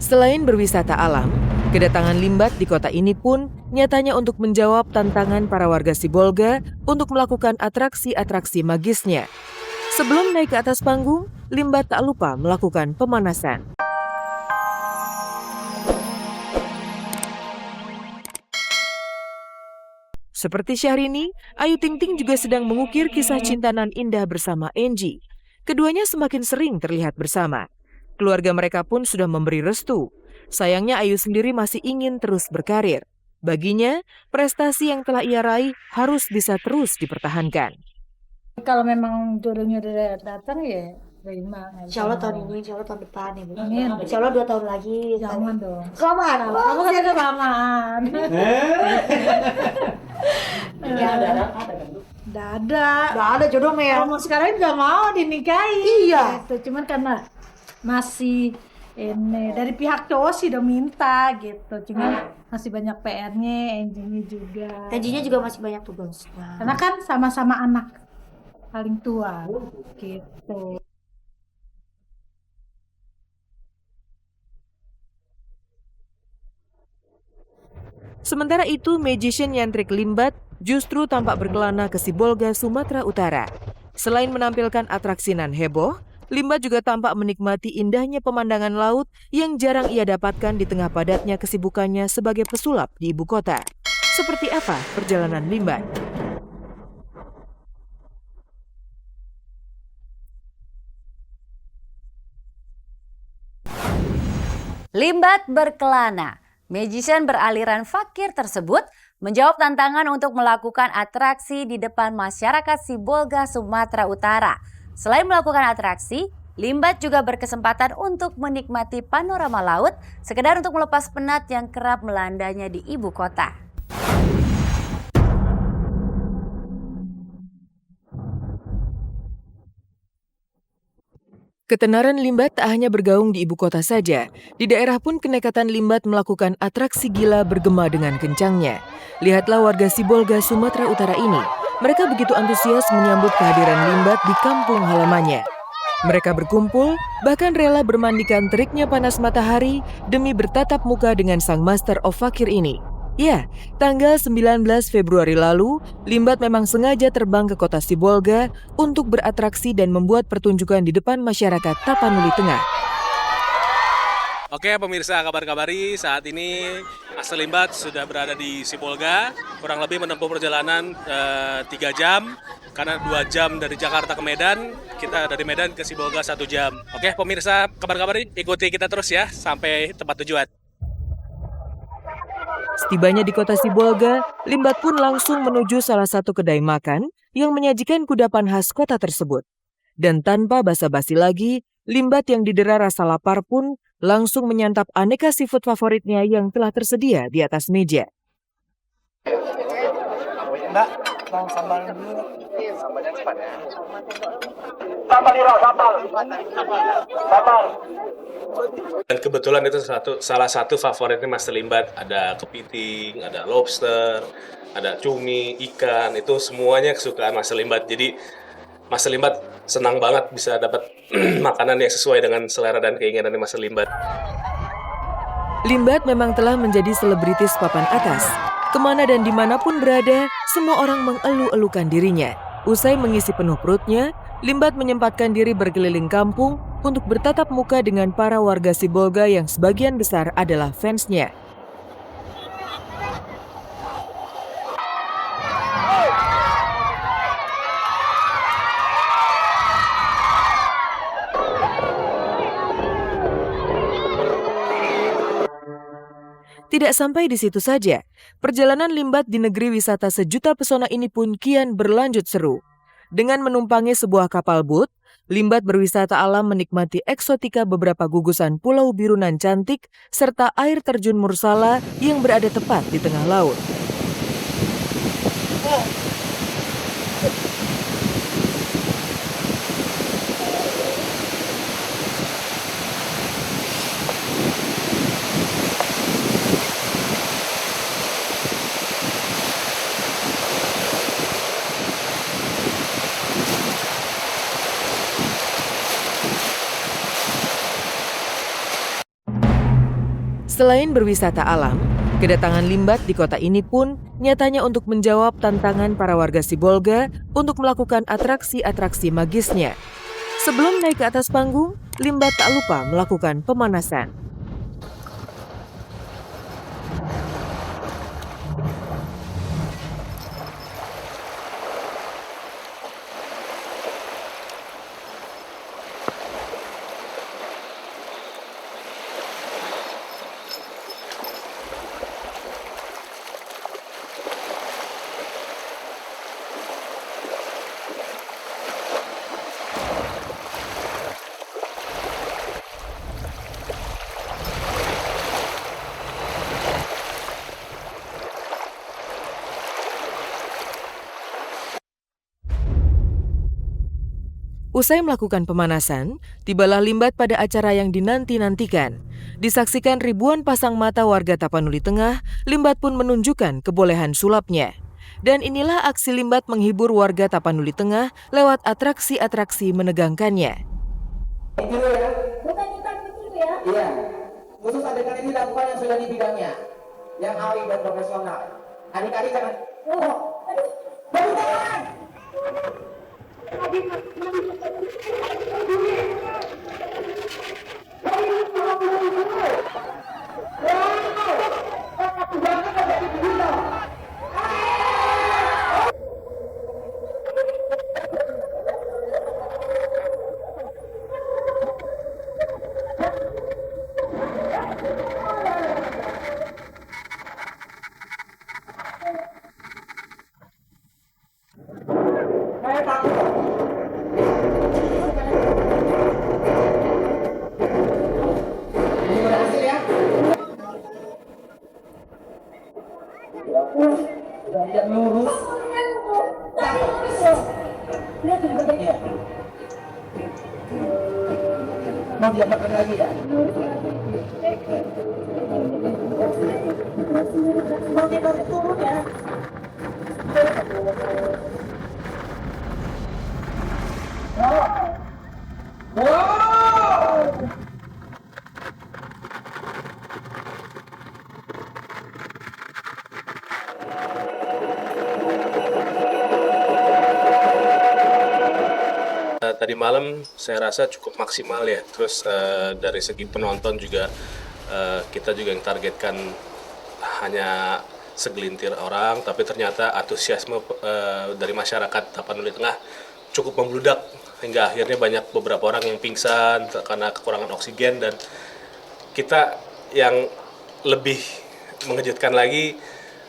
Selain berwisata alam, kedatangan Limbat di kota ini pun nyatanya untuk menjawab tantangan para warga Sibolga untuk melakukan atraksi-atraksi magisnya. Sebelum naik ke atas panggung, Limbat tak lupa melakukan pemanasan. Seperti Syahrini, Ayu Ting Ting juga sedang mengukir kisah cinta nan indah bersama Angie. Keduanya semakin sering terlihat bersama. Keluarga mereka pun sudah memberi restu. Sayangnya Ayu sendiri masih ingin terus berkarir. Baginya, prestasi yang telah ia raih harus bisa terus dipertahankan. Kalau memang jodohnya udah datang ya terima. Insya Allah tahun ini, insya Allah tahun depan ya Bu. Amin. Insya Allah 2 tahun lagi. Jangan dong. Kelamaan. Kamu kan udah kelamaan. Nggak ada jodoh Mel. Kamu sekarang nggak mau dinikahi. Iya. Gitu. Cuman karena masih ini dari pihak cowok sih udah minta gitu. Cuman masih banyak PR-nya, Angie juga. Angie-nya juga masih banyak tugas. Karena kan sama-sama anak paling tua gitu. Sementara itu, magician nyantrik Limbat justru tampak berkelana ke Sibolga, Sumatera Utara. Selain menampilkan atraksi nan heboh, Limbat juga tampak menikmati indahnya pemandangan laut yang jarang ia dapatkan di tengah padatnya kesibukannya sebagai pesulap di ibu kota. Seperti apa perjalanan Limbat? Limbat berkelana. Magician beraliran fakir tersebut menjawab tantangan untuk melakukan atraksi di depan masyarakat Sibolga, Sumatera Utara. Selain melakukan atraksi, Limbat juga berkesempatan untuk menikmati panorama laut, sekedar untuk melepas penat yang kerap melandanya di ibu kota. Ketenaran Limbat tak hanya bergaung di ibu kota saja. Di daerah pun kenekatan Limbat melakukan atraksi gila bergema dengan kencangnya. Lihatlah warga Sibolga, Sumatera Utara ini. Mereka begitu antusias menyambut kehadiran Limbat di kampung halamannya. Mereka berkumpul, bahkan rela bermandikan teriknya panas matahari demi bertatap muka dengan sang Master of Fakir ini. Ya, tanggal 19 Februari lalu, Limbat memang sengaja terbang ke kota Sibolga untuk beratraksi dan membuat pertunjukan di depan masyarakat Tapanuli Tengah. Oke pemirsa kabar-kabari, saat ini Master Limbat sudah berada di Sibolga, kurang lebih menempuh perjalanan 3 jam, karena 2 jam dari Jakarta ke Medan, kita dari Medan ke Sibolga 1 jam. Oke pemirsa kabar-kabari, ikuti kita terus ya sampai tempat tujuan. Setibanya di kota Sibolga, Limbat pun langsung menuju salah satu kedai makan yang menyajikan kudapan khas kota tersebut. Dan tanpa basa-basi lagi, Limbat yang didera rasa lapar pun langsung menyantap aneka seafood favoritnya yang telah tersedia di atas meja. Mbak, mau sambal dulu. Sambalnya cepat ya. Sambal. Dan kebetulan itu salah satu favoritnya Master Limbat, ada kepiting, ada lobster, ada cumi, ikan, itu semuanya kesukaan Master Limbat. Jadi Master Limbat senang banget bisa dapat makanan yang sesuai dengan selera dan keinginan Master Limbat. Limbat memang telah menjadi selebritis papan atas. Kemana dan dimanapun berada, semua orang mengeluh-elukan dirinya. Usai mengisi penuh perutnya, Limbat menyempatkan diri berkeliling kampung untuk bertatap muka dengan para warga Sibolga yang sebagian besar adalah fansnya. Tidak sampai di situ saja, perjalanan Limbat di negeri wisata sejuta pesona ini pun kian berlanjut seru. Dengan menumpangi sebuah kapal boat, Limbat berwisata alam menikmati eksotika beberapa gugusan pulau biru nan cantik serta air terjun Mursala yang berada tepat di tengah laut. Selain berwisata alam, kedatangan Limbat di kota ini pun nyatanya untuk menjawab tantangan para warga Sibolga untuk melakukan atraksi-atraksi magisnya. Sebelum naik ke atas panggung, Limbat tak lupa melakukan pemanasan. Usai melakukan pemanasan, tibalah Limbat pada acara yang dinanti-nantikan. Disaksikan ribuan pasang mata warga Tapanuli Tengah, Limbat pun menunjukkan kebolehan sulapnya. Dan inilah aksi Limbat menghibur warga Tapanuli Tengah lewat atraksi-atraksi menegangkannya. Bukan ya? Iya. Khusus adegan ini lakukan yang sudah di bidangnya, yang ahli dan profesional. Adik-adik jangan. Aduh, tangan. Lihat lurus. Mau diapakan lagi ya? Mau ditarik turun ya? Tadi malam saya rasa cukup maksimal ya. Terus dari segi penonton juga kita juga yang targetkan hanya segelintir orang, tapi ternyata antusiasme dari masyarakat Tapanuli Tengah cukup membludak hingga akhirnya banyak beberapa orang yang pingsan karena kekurangan oksigen. Dan kita yang lebih mengejutkan lagi,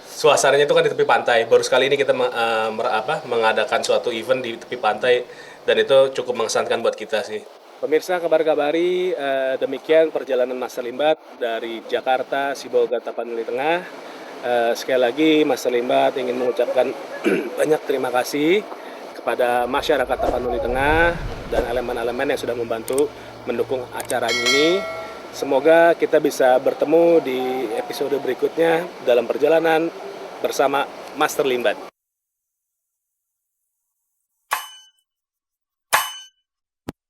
suasananya itu kan di tepi pantai. Baru sekali ini kita mengadakan suatu event di tepi pantai, dan itu cukup mengesankan buat kita sih. Pemirsa kabar-kabari, demikian perjalanan Master Limbat dari Jakarta, Sibolga, Tapanuli Tengah. Sekali lagi Master Limbat ingin mengucapkan banyak terima kasih kepada masyarakat Tapanuli Tengah dan elemen-elemen yang sudah membantu mendukung acara ini. Semoga kita bisa bertemu di episode berikutnya dalam perjalanan bersama Master Limbat.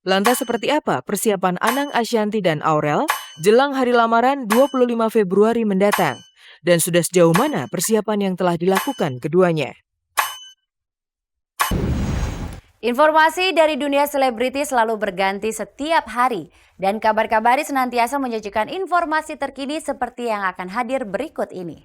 Lantas seperti apa persiapan Anang, Ashanti, dan Aurel jelang hari lamaran 25 Februari mendatang? Dan sudah sejauh mana persiapan yang telah dilakukan keduanya? Informasi dari dunia selebriti selalu berganti setiap hari. Dan kabar-kabari senantiasa menyajikan informasi terkini seperti yang akan hadir berikut ini.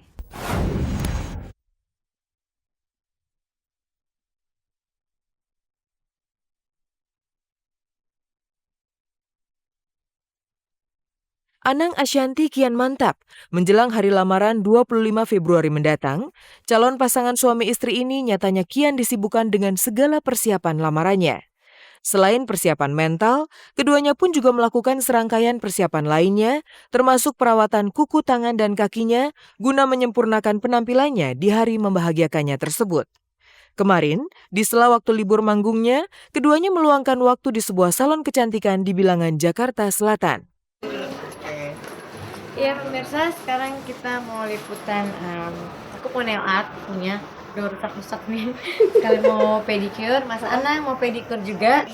Anang, Ashanti kian mantap. Menjelang hari lamaran 25 Februari mendatang, calon pasangan suami istri ini nyatanya kian disibukkan dengan segala persiapan lamarannya. Selain persiapan mental, keduanya pun juga melakukan serangkaian persiapan lainnya, termasuk perawatan kuku tangan dan kakinya, guna menyempurnakan penampilannya di hari membahagiakannya tersebut. Kemarin, di sela waktu libur manggungnya, keduanya meluangkan waktu di sebuah salon kecantikan di Bilangan, Jakarta Selatan. Iya pemirsa, sekarang kita mau liputan, aku mau nail art punya, udah rusak-rusak nih. Kalian mau pedicure, Mas Anang mau pedicure juga.